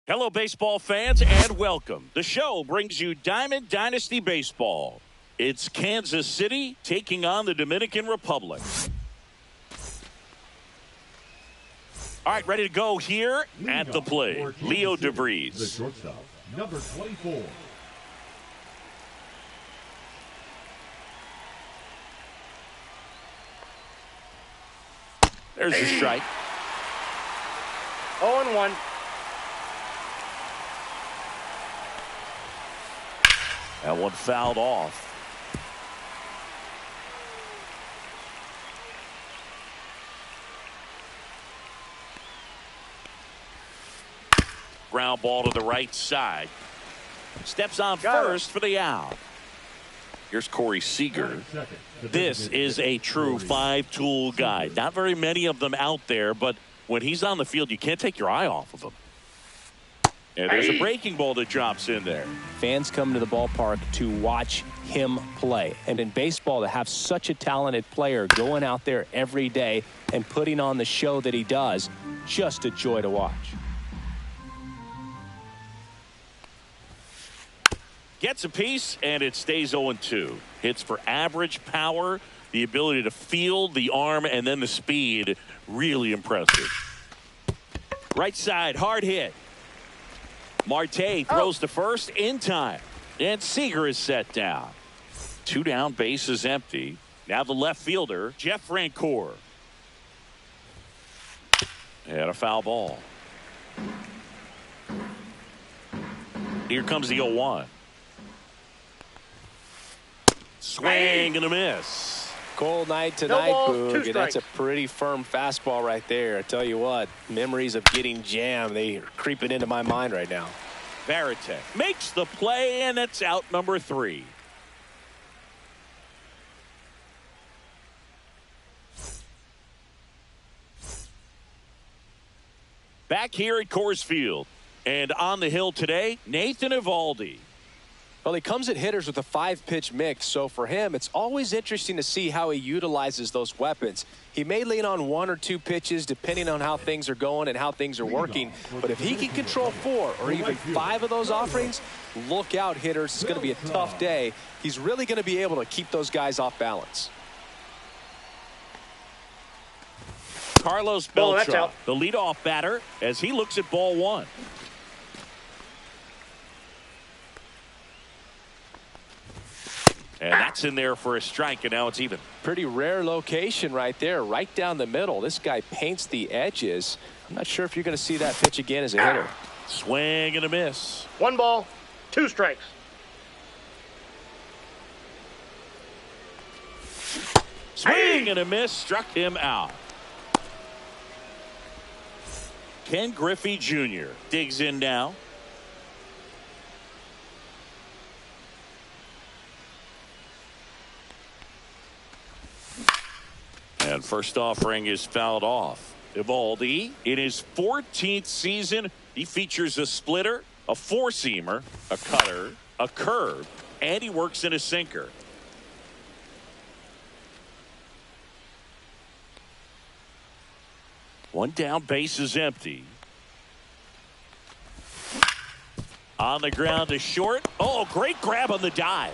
Hello, baseball fans, and welcome. The show brings you Diamond Dynasty Baseball. It's Kansas City taking on the Dominican Republic. All right, ready to go here at the plate. Leo DeVries. The shortstop, number 24. There's your strike. 0-1. That one fouled off. Ground ball to the right side. Steps on first for the out. Here's Corey Seager. This is a true five-tool guy. Not very many of them out there, but when he's on the field, you can't take your eye off of him. And there's a breaking ball that drops in there. Fans come to the ballpark to watch him play. And in baseball, to have such a talented player going out there every day and putting on the show that he does, just a joy to watch. Gets a piece, and it stays 0-2. Hits for average power, the ability to field, the arm, and then the speed. Really impressive. Right side, hard hit. Marte throws to first in time. And Seager is set down. 2 down, base is empty. Now the left fielder, Jeff Francoeur. And a foul ball. Here comes the 0-1. Swing and a miss. Cold night tonight, Boog, and that's a pretty firm fastball right there. I tell you what, memories of getting jammed, they are creeping into my mind right now. Varitek makes the play, and it's out number 3. Back here at Coors Field, and on the hill today, Nathan Eovaldi. Well, he comes at hitters with a 5-pitch mix, so for him, it's always interesting to see how he utilizes those weapons. He may lean on 1 or 2 pitches depending on how things are going and how things are working, but if he can control 4 or even 5 of those offerings, look out, hitters. It's going to be a tough day. He's really going to be able to keep those guys off balance. Carlos Oh, that's Beltran, out. the leadoff batter, as he looks at ball one. And that's in there for a strike, and now it's even. Pretty rare location right there, right down the middle. This guy paints the edges. I'm not sure if you're going to see that pitch again as a hitter. Swing and a miss. 1 ball, 2 strikes. Swing and a miss, struck him out. Ken Griffey Jr. digs in now. And first offering is fouled off. Evaldi, in his 14th season, he features a splitter, a four-seamer, a cutter, a curve, and he works in a sinker. One down, base is empty. On the ground to short. Oh, great grab on the dive.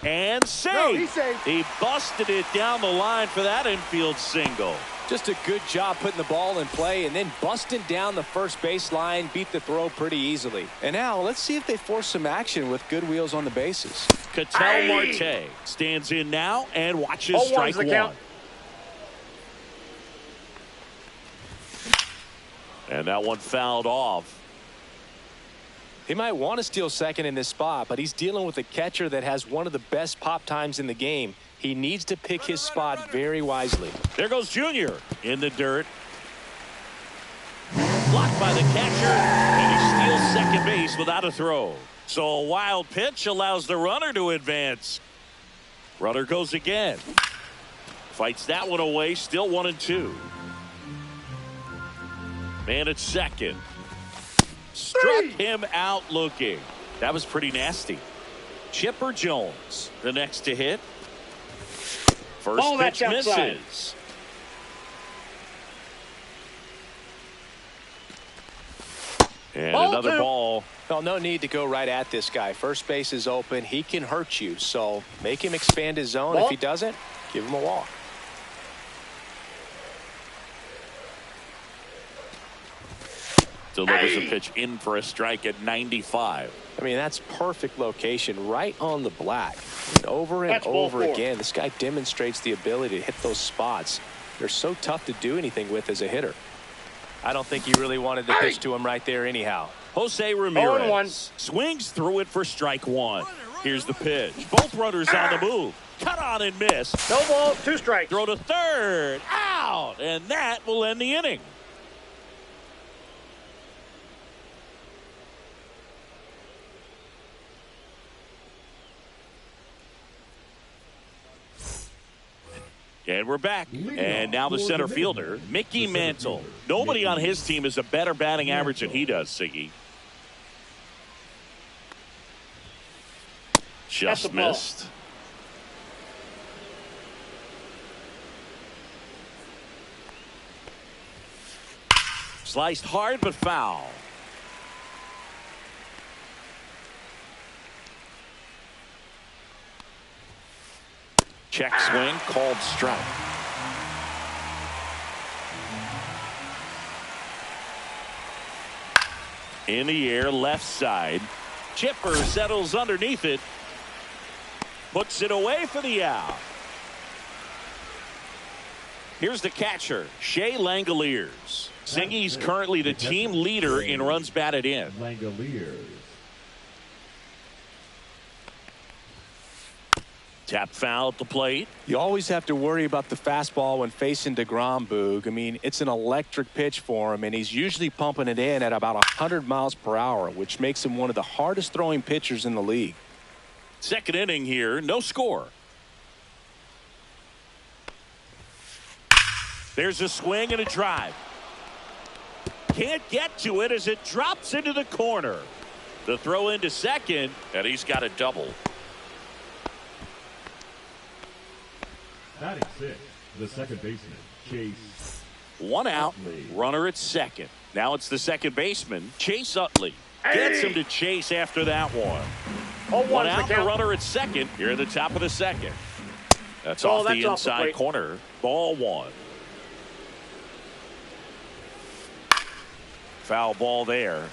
And saved. No, he's safe. He busted it down the line for that infield single. Just a good job putting the ball in play and then busting down the first base line, beat the throw pretty easily. And now let's see if they force some action with good wheels on the bases. Ketel Marte stands in now and watches 0-1's strike the one. count. And that one fouled off. He might want to steal second in this spot, but he's dealing with a catcher that has one of the best pop times in the game. He needs to pick his spot very wisely. There goes Junior in the dirt. Blocked by the catcher, and he steals second base without a throw. So a wild pitch allows the runner to advance. Runner goes again. Fights that one away, still 1-2. Man at second. Struck him out looking. That was pretty nasty. Chipper Jones, the next to hit. First Oh, pitch that's outside. misses. And Ball another two. ball. Well, no need to go right at this guy. First base is open. He can hurt you. So make him expand his zone. Ball. If he doesn't, give him a walk. Delivers a pitch in for a strike at 95. I mean, that's perfect location right on the black. And over and That's ball over 4. again, this guy demonstrates the ability to hit those spots. They're so tough to do anything with as a hitter. I don't think he really wanted to pitch to him right there anyhow. Jose Ramirez 0-1. swings through it for strike one. Here's the pitch. Both runners on the move. Cut on and miss. No ball, 2 strikes. Throw to third. Out. And that will end the inning. And we're back. And now the center fielder, Mickey Mantle. Nobody on his team has a better batting average than he does, Siggy. That's Just a ball. missed. Sliced hard but foul. Check swing, called strike. In the air, left side. Chipper settles underneath it. Puts it away for the out. Here's the catcher, Shea Langoliers. Singy's currently the team leader in runs batted in. Langoliers. Tap foul at the plate. You always have to worry about the fastball when facing DeGrom, Boog. I mean, it's an electric pitch for him, and he's usually pumping it in at about 100 miles per hour, which makes him one of the hardest throwing pitchers in the league. Second inning here, no score. There's a swing and a drive. Can't get to it as it drops into the corner. The throw into second, and he's got a double. Batting 6, the second baseman, Chase. One out, runner at second. Now it's the second baseman, Chase Utley. Gets him to chase after that one. 0-1's One the out, the count. runner at second. Here at the top of the second. That's Oh, off that's the off the inside plate. corner. Ball one. Foul ball there.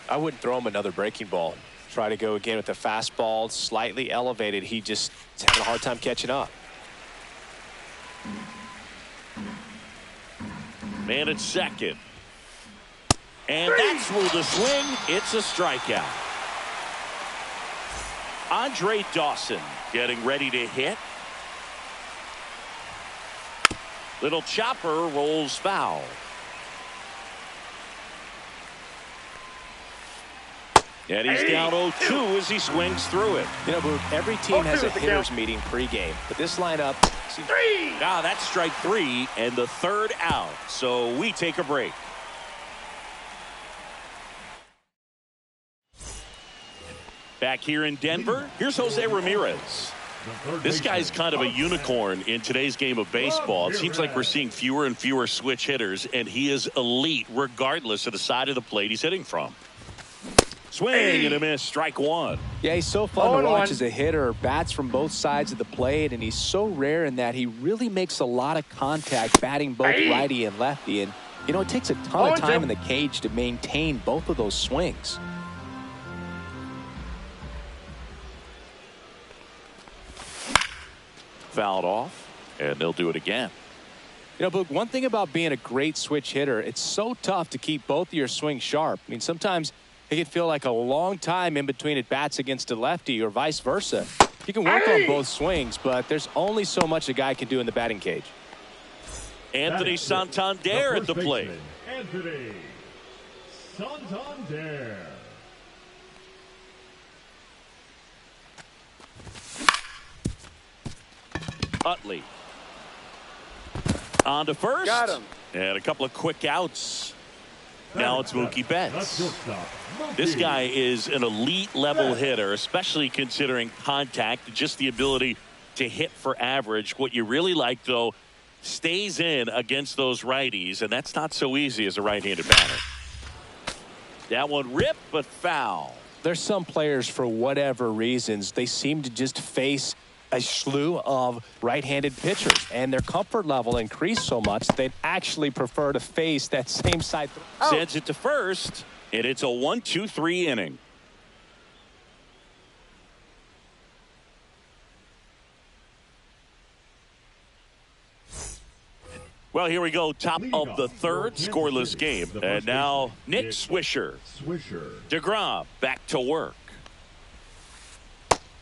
I wouldn't throw him another breaking ball. Try to go again with the fastball, slightly elevated. He just is having a hard time catching up. Man at second. And that's ruled a swing. It's a strikeout. Andre Dawson getting ready to hit. Little chopper rolls foul. And he's down 0-2 as he swings through it. You know, Boog, every team has a hitters meeting pregame, but this lineup. That's strike 3 and the third out. So we take a break. Back here in Denver, here's Jose Ramirez. This guy's kind of a unicorn in today's game of baseball. It seems like we're seeing fewer and fewer switch hitters, and he is elite regardless of the side of the plate he's hitting from. Swing and a miss, strike 1. Yeah, he's so fun to watch as a hitter. Bats from both sides of the plate, and he's so rare in that he really makes a lot of contact batting both righty and lefty. And, you know, it takes a ton of time in the cage to maintain both of those swings. Fouled off, and they'll do it again. You know, Boog, one thing about being a great switch hitter, it's so tough to keep both of your swings sharp. I mean, sometimes it can feel like a long time in between at bats against a lefty or vice versa. You can work on both swings, but there's only so much a guy can do in the batting cage. Anthony Santander at the plate. Anthony Santander. Utley on to first. Got him. And a couple of quick outs. Now it's Mookie Betts. This guy is an elite level hitter, especially considering contact, just the ability to hit for average. What you really like, though, stays in against those righties, and that's not so easy as a right-handed batter. That one ripped, but foul. There's some players, for whatever reasons, they seem to just face a slew of right-handed pitchers, and their comfort level increased so much they'd actually prefer to face that same side. Sends it to first, and it's a 1-2-3 inning. Well, here we go, top of the third, scoreless game. And now Nick Swisher. DeGrom back to work.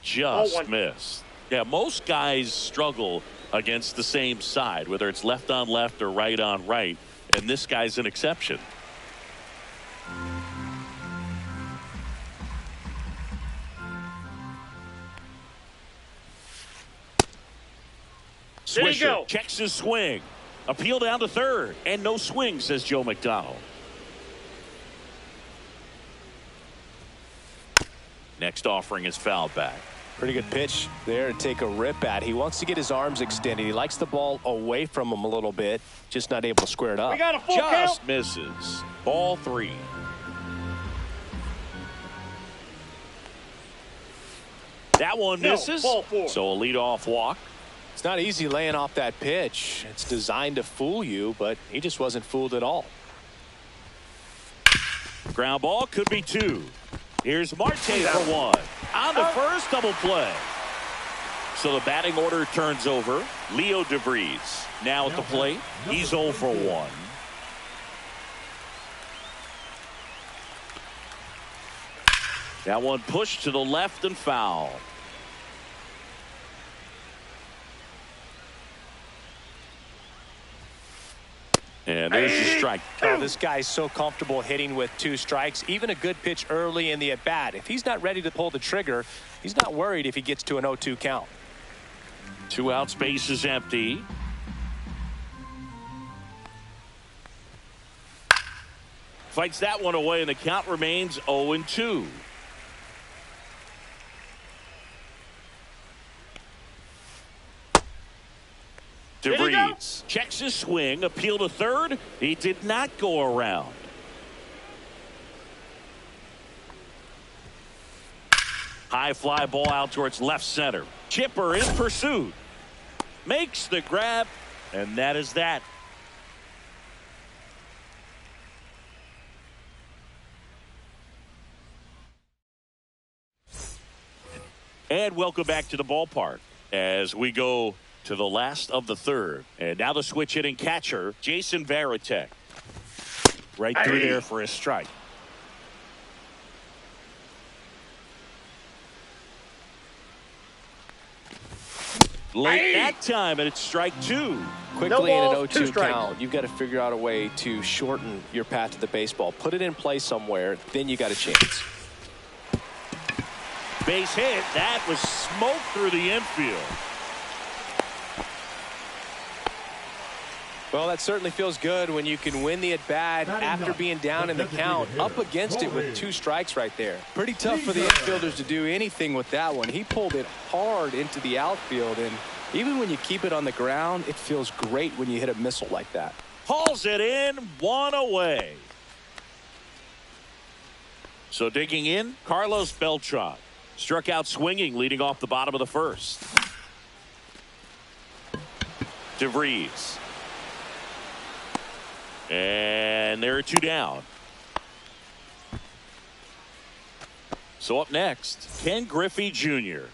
Just missed. Yeah, most guys struggle against the same side, whether it's left on left or right on right, and this guy's an exception. Swisher checks his swing. Appeal down to third, and no swing, says Joe McDonald. Next offering is fouled back. Pretty good pitch there to take a rip at. He wants to get his arms extended. He likes the ball away from him a little bit, just not able to square it up. We got a full Just count. misses. Ball 3. That one misses. Ball 4. So a leadoff walk. It's not easy laying off that pitch. It's designed to fool you, but he just wasn't fooled at all. Ground ball could be 2. Here's Marte for 1. On the first, double play. So the batting order turns over. Leo DeVries now at the plate. He's 0 for 1. That one pushed to the left and foul. And there's the strike. Oh, this guy's so comfortable hitting with 2 strikes. Even a good pitch early in the at-bat. If he's not ready to pull the trigger, he's not worried if he gets to an 0-2 count. 2 out, space is empty. Fights that one away, and the count remains 0-2. DeVries checks his swing, appeal to third. He did not go around. High fly ball out towards left center. Chipper in pursuit. Makes the grab, and that is that. And welcome back to the ballpark as we go to the last of the third. And now the switch hitting catcher, Jason Varitek. Right through there for a strike. Late that time, and it's strike two. Quickly in an 0-2 count, you've got to figure out a way to shorten your path to the baseball. Put it in play somewhere, then you got a chance. Base hit. That was smoke through the infield. Well, that certainly feels good when you can win the at-bat after being down in the count. Up against it with 2 strikes right there. Pretty tough for the infielders to do anything with that one. He pulled it hard into the outfield, and even when you keep it on the ground, it feels great when you hit a missile like that. Hauls it in, 1 away. So digging in, Carlos Beltran. Struck out swinging, leading off the bottom of the first. DeVries. And there are 2 down. So up next, Ken Griffey Jr.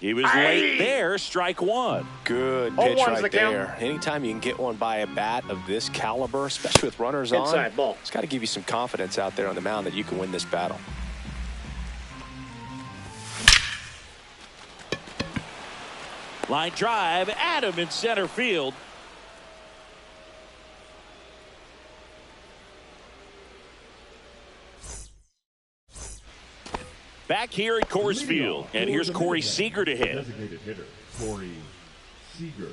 He was late there, strike 1. Good pitch right there. Anytime you can get one by a bat of this caliber, especially with runners on, ball. It's got to give you some confidence out there on the mound that you can win this battle. Line drive, Adam in center field. Back here at Coors Field, and here's Corey Seager to hit. Designated hitter, Corey Seager.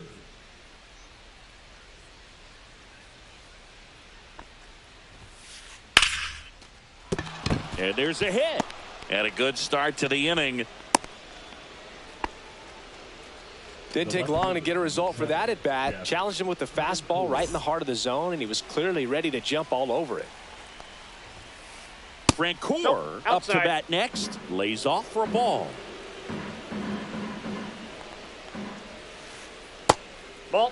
And there's a hit. And a good start to the inning. Didn't take long to get a result for that at bat. Challenged him with the fastball right in the heart of the zone, and he was clearly ready to jump all over it. Francoeur up to bat next. Lays off for a ball. Ball.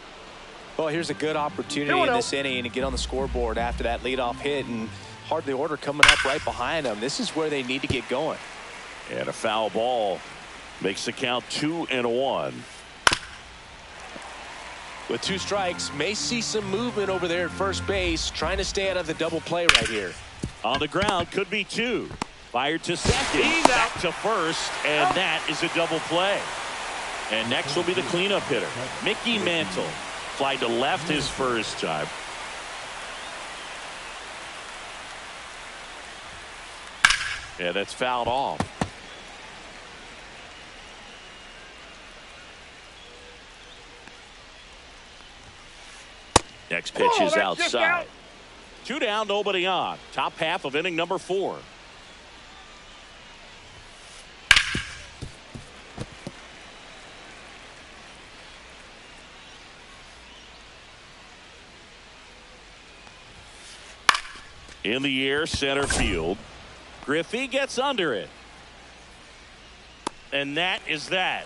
Well, here's a good opportunity in this inning to get on the scoreboard after that leadoff hit, and hardly order coming up right behind them. This is where they need to get going. And a foul ball makes the count 2-1. With 2 strikes, may see some movement over there at first base, trying to stay out of the double play right here. On the ground, could be 2. Fired to second, back to first, and that is a double play. And next will be the cleanup hitter, Mickey Mantle. Fly to left his first time. Yeah, that's fouled off. Next pitch is outside. 2 down, nobody on. Top half of inning number 4. In the air, center field. Griffey gets under it. And that is that.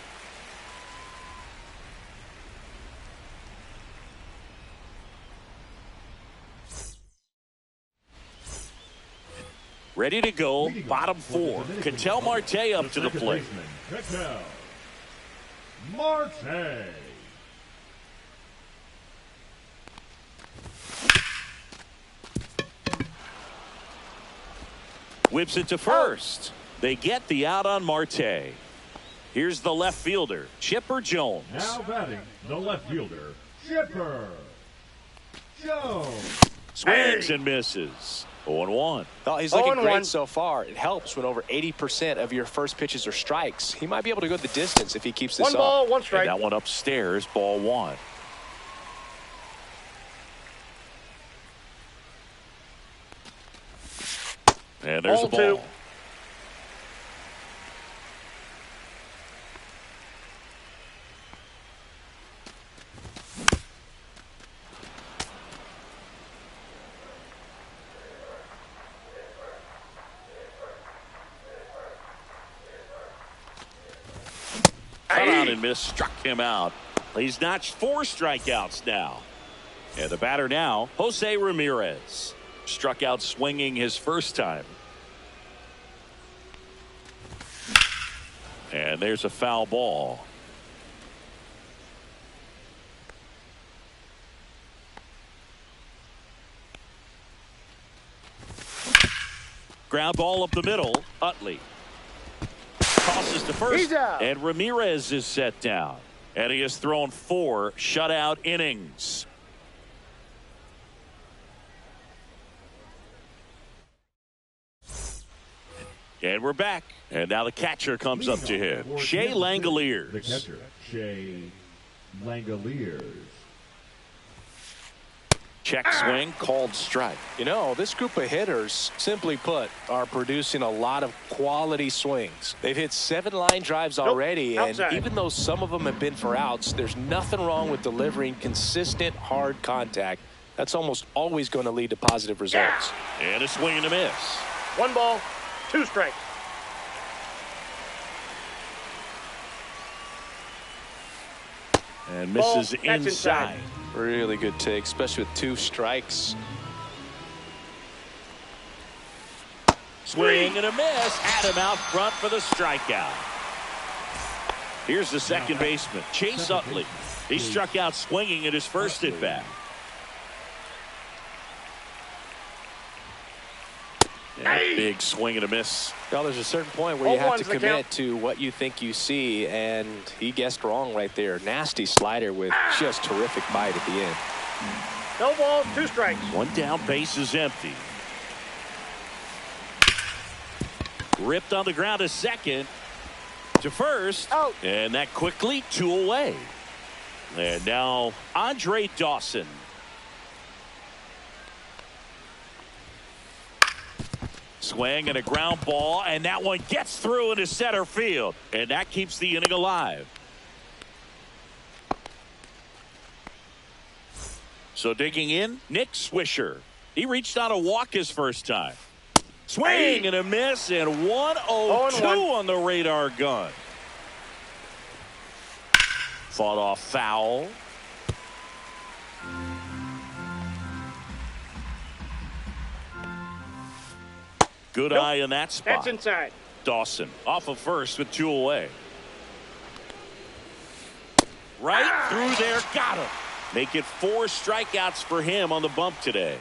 Ready to go, bottom 4. Ketel Marte up to the plate. Ketel Marte. Whips it to first. They get the out on Marte. Here's the left fielder, Chipper Jones. Now batting, the left fielder, Chipper Jones. Swings and misses. 0-1. Oh, he's looking great so far. It helps when over 80% of your first pitches are strikes. He might be able to go the distance if he keeps this up. 1 ball, 1 strike. And that one upstairs, ball 1. And there's a ball. 2. And miss, struck him out. He's notched 4 strikeouts now. And the batter now, Jose Ramirez. Struck out swinging his first time. And there's a foul ball. Ground ball up the middle. Utley tosses to first, and Ramirez is set down. And he has thrown 4 shutout innings. And we're back. And now the catcher comes up to him. Shea Langoliers. The catcher, Shea Langoliers. Check swing, called strike. You know, this group of hitters, simply put, are producing a lot of quality swings. They've hit 7 line drives already, and even though some of them have been for outs, there's nothing wrong with delivering consistent, hard contact. That's almost always going to lead to positive results. And a swing and a miss. 1 ball, 2 strikes. And misses inside. Really good take, especially with 2 strikes. Swing and a miss. Had him out front for the strikeout. Here's the second baseman, Chase Utley. He struck out swinging at his first at bat. Big swing and a miss. Well, there's a certain point where you have to commit to what you think you see, and he guessed wrong right there. Nasty slider with just terrific bite at the end. No balls, 2 strikes. 1 down, base is empty. Ripped on the ground to second, to first, out. And that quickly 2 away. And now Andre Dawson. Swing and a ground ball, and that one gets through into center field, and that keeps the inning alive. So digging in, Nick Swisher. He reached out a walk his first time. Swing and a miss, and 1-0-2 on the radar gun. Fought off foul. Good eye in that spot. That's inside. Dawson off of first with 2 away. Right through there, got him. Make it 4 strikeouts for him on the bump today.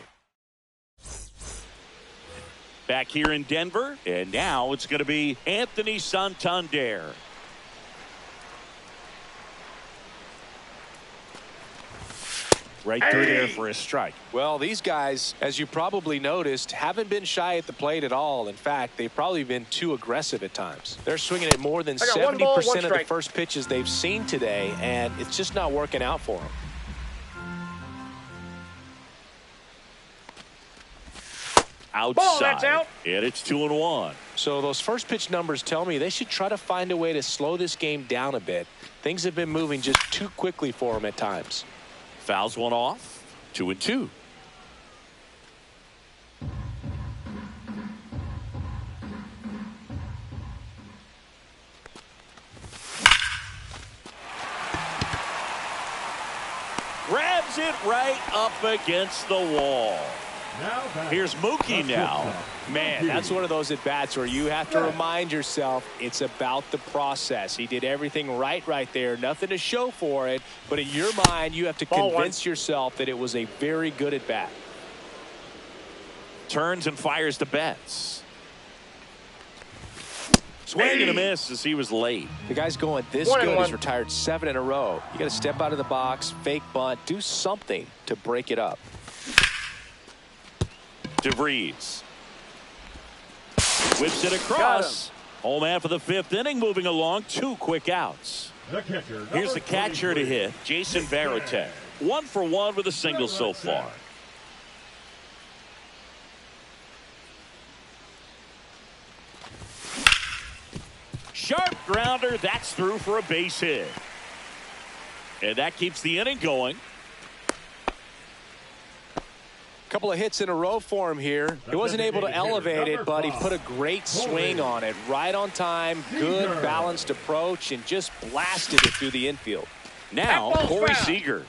Back here in Denver, and now it's going to be Anthony Santander. Right through there for a strike. Well, these guys, as you probably noticed, haven't been shy at the plate at all. In fact, they've probably been too aggressive at times. They're swinging at more than 70% of the first pitches they've seen today, and it's just not working out for them. Outside. Ball, that's out. And it's 2-1. So those first pitch numbers tell me they should try to find a way to slow this game down a bit. Things have been moving just too quickly for them at times. Fouls one off. 2-2. Grabs it right up against the wall. Here's Mookie now. Man, that's one of those at-bats where you have to remind yourself it's about the process. He did everything right there. Nothing to show for it. But in your mind, you have to convince yourself that it was a very good at-bat. Turns and fires to Betts. Swing and a miss as he was late. The guy's going this good. He's retired 7 in a row. You got to step out of the box, fake bunt, do something to break it up. DeVries whips it across. Home half of the 5th inning, moving along. 2 quick outs. Here's the catcher to hit, Jason Varitek. 1 for 1 with a single so far. Sharp grounder, that's through for a base hit. And that keeps the inning going. Couple of hits in a row for him here. He wasn't able to elevate it, but he put a great swing on it. Right on time, good balanced approach, and just blasted it through the infield. Now, Corey Seager.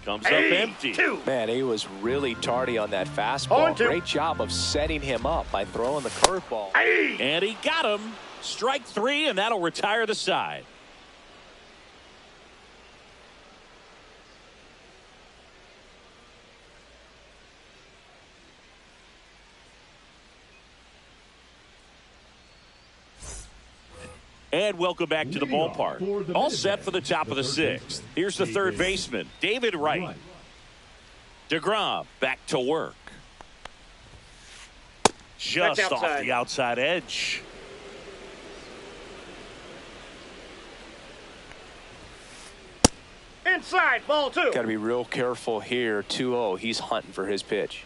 Comes up empty. Man, he was really tardy on that fastball. 0-2. Great job of setting him up by throwing the curveball. And he got him. Strike 3, and that'll retire the side. And welcome back to the ballpark. All set for the top of the 6th. Here's the third baseman, David Wright. DeGrom back to work. Just off the outside edge. Inside, ball 2. Got to be real careful here. 2-0. He's hunting for his pitch.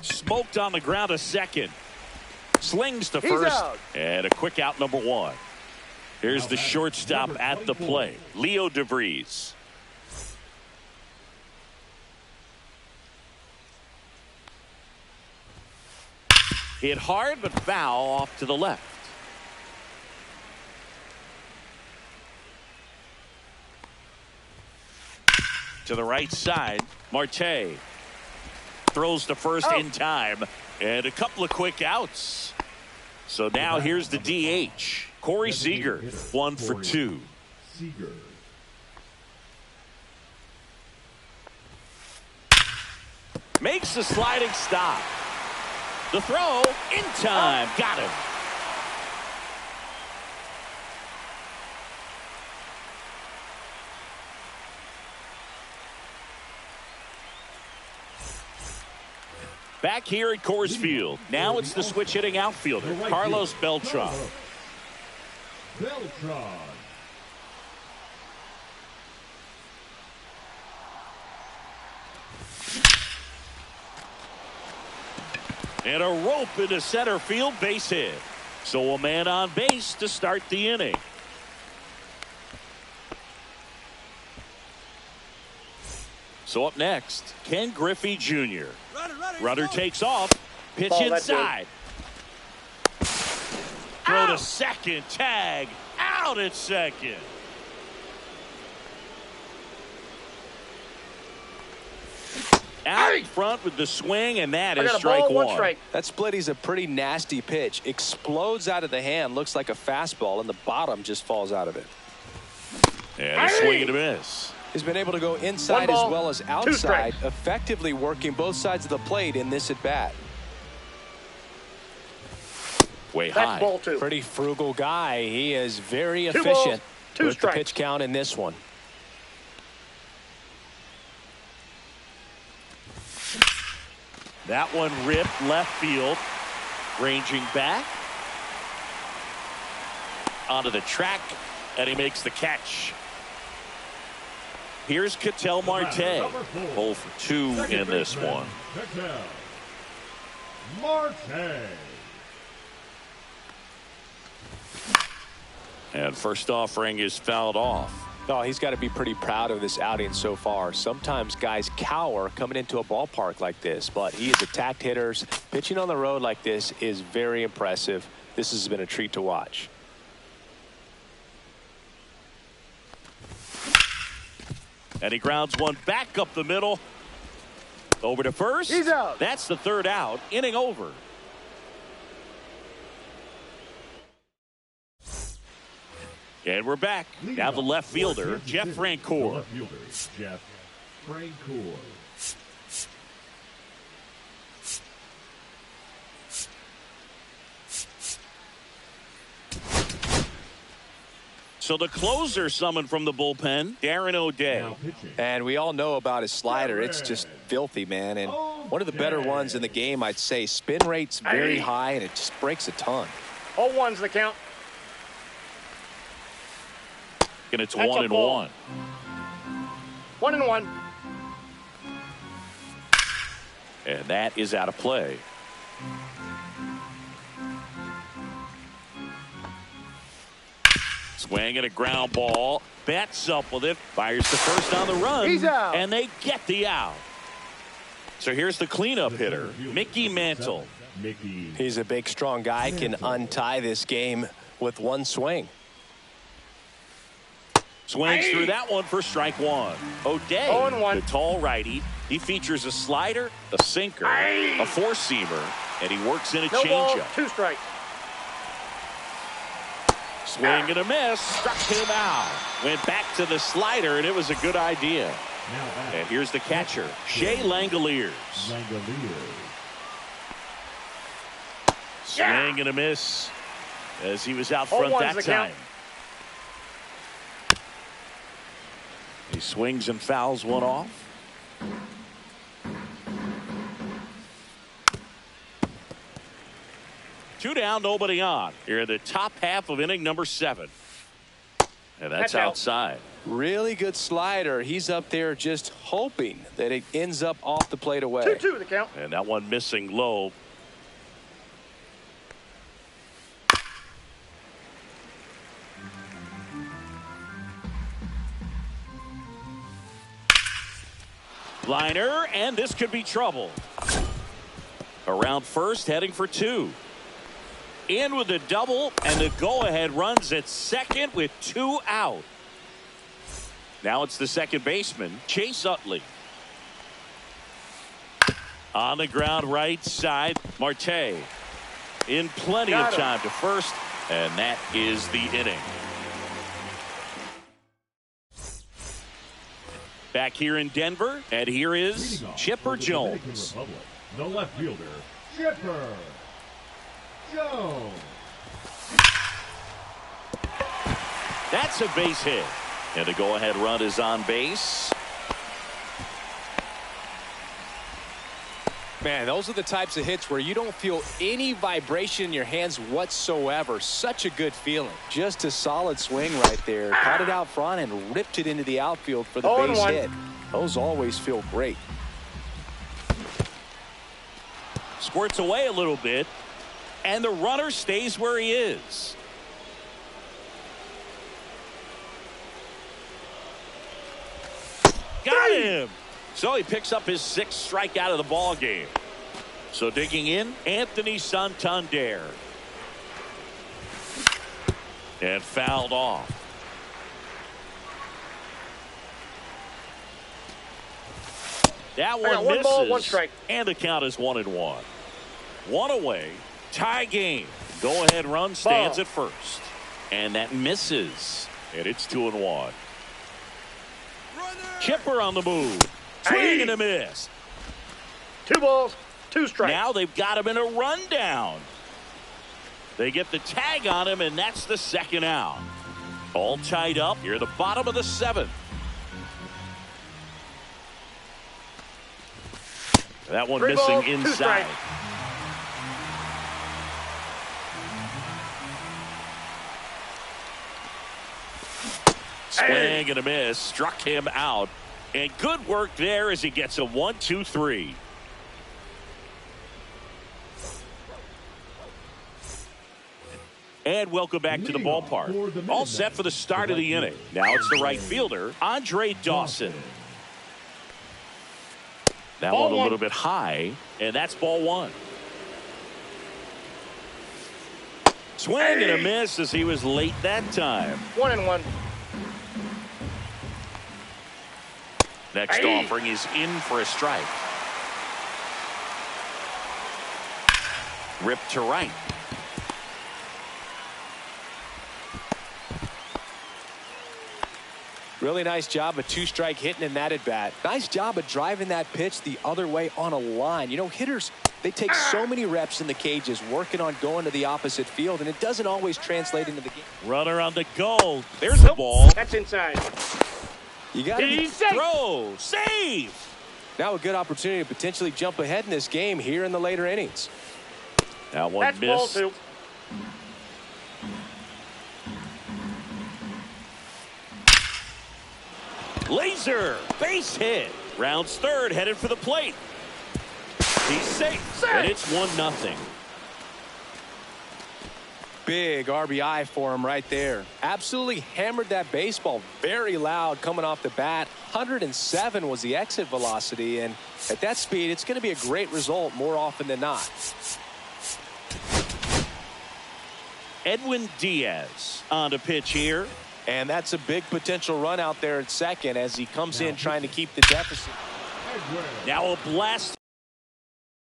Smoked on the ground to second. Slings to first. And a quick out, number 1. Here's the shortstop at the plate, Leo DeVries. Hit hard but foul off to the left. To the right side, Marte throws to first in time, and a couple of quick outs. So now here's the DH, Corey Seager, 1 for 2. Makes the sliding stop. The throw in time, got him. Back here at Coors Field. Now it's the switch hitting outfielder, Carlos Beltran. And a rope into center field, base hit. So a man on base to start the inning. So up next, Ken Griffey Jr. Runner takes off. Pitch Ball, inside. Throw to second. Tag. Out at second. Out in front with the swing, and that is strike 1. Strike. That split is a pretty nasty pitch. Explodes out of the hand. Looks like a fastball, and the bottom just falls out of it. And a swing and a miss. He's been able to go inside as well as outside, effectively working both sides of the plate in this at-bat. Way high. Ball 2. Pretty frugal guy. He is very efficient with the pitch count in this one. That one ripped left field. Ranging back. Onto the track, and he makes the catch. Here's Ketel Marte. 0 for 2 in this one. Marte. And first offering is fouled off. Oh, he's got to be pretty proud of this outing so far. Sometimes guys cower coming into a ballpark like this, but he has attacked hitters. Pitching on the road like this is very impressive. This has been a treat to watch. And he grounds one back up the middle. Over to first. He's out. That's the third out. Inning over. And we're back. Now the left fielder, Jeff Francoeur. Jeff Francoeur. So the closer summoned from the bullpen, Darren O'Day. And we all know about his slider. It's just filthy, man. And one of the better ones in the game, I'd say. Spin rate's very high, and it just breaks a ton. 0-1's the count. And it's 1-1. 1-1. And that is out of play. Swing and a ground ball. Bats up with it. Fires the first on the run. He's out. And they get the out. So here's the cleanup hitter, Mickey Mantle. He's a big, strong guy. Can untie this game with one swing. Swings through that one for strike one. O'Day, 0-1. the tall righty. He features a slider, a sinker, a four-seamer, and he works in a No ball, changeup. 2 strikes. Swing and a miss. Struck him out. Went back to the slider, and it was a good idea. Now back. And here's the catcher, Shea Langoliers. Langoliers. Swing and a miss as he was out front 0-1's that the time. count. He swings and fouls one off. Two down, nobody on. Here in the top half of inning number 7. And that's out. outside. Really good slider. He's up there just hoping that it ends up off the plate away. 2-2 the count. And that one missing low. Liner, and this could be trouble. Around first, heading for 2. In with the double, and the go-ahead runs at second with 2 out. Now it's the second baseman, Chase Utley. On the ground right side, Marte. In plenty of time to first, and that is the inning. Back here in Denver, and here is Chipper Jones. The left fielder, Chipper Jones. That's a base hit. And the go-ahead run is on base. Man, those are the types of hits where you don't feel any vibration in your hands whatsoever. Such a good feeling. Just a solid swing right there. Caught it out front and ripped it into the outfield for the base 0-1. hit. Those always feel great. Squirts away a little bit. And the runner stays where he is. Got him. So he picks up his 6th strikeout of the ball game. So digging in, Anthony Santander. And fouled off. That one one misses. ball, 1 strike. And the count is 1-1. 1 away. Tie game. Go ahead run stands at first. And that misses. And it's 2-1. Chipper on the move. Swing and a miss. 2 balls, 2 strikes. Now they've got him in a rundown. They get the tag on him, and that's the second out. All tied up here at the bottom of the 7th. That one 3 missing balls, 2 inside. strikes. Swing and a miss. Struck him out. And good work there as he gets a 1-2-3. And welcome back to the ballpark. All set for the start of the inning. Now it's the right fielder, Andre Dawson. That one a little bit high, and that's ball 1. Swing and a miss as he was late that time. 1-1. Next offering is in for a strike. Ripped to right. Really nice job of 2-strike hitting in that at bat. Nice job of driving that pitch the other way on a line. You know, hitters, they take so many reps in the cages working on going to the opposite field, and it doesn't always translate into the game. Runner on the go. There's the ball. That's inside. You got to Throw. Save. now a good opportunity to potentially jump ahead in this game here in the later innings. That one That's ball missed. 2. Laser. Base hit. Rounds third, headed for the plate. He's safe. And it's 1-0. Big RBI for him right there. Absolutely hammered that baseball. Very loud coming off the bat. 107 was the exit velocity, and at that speed, it's going to be a great result more often than not. Edwin Diaz on to pitch here. And that's a big potential run out there at second as he comes in trying to keep the deficit. Now a blast.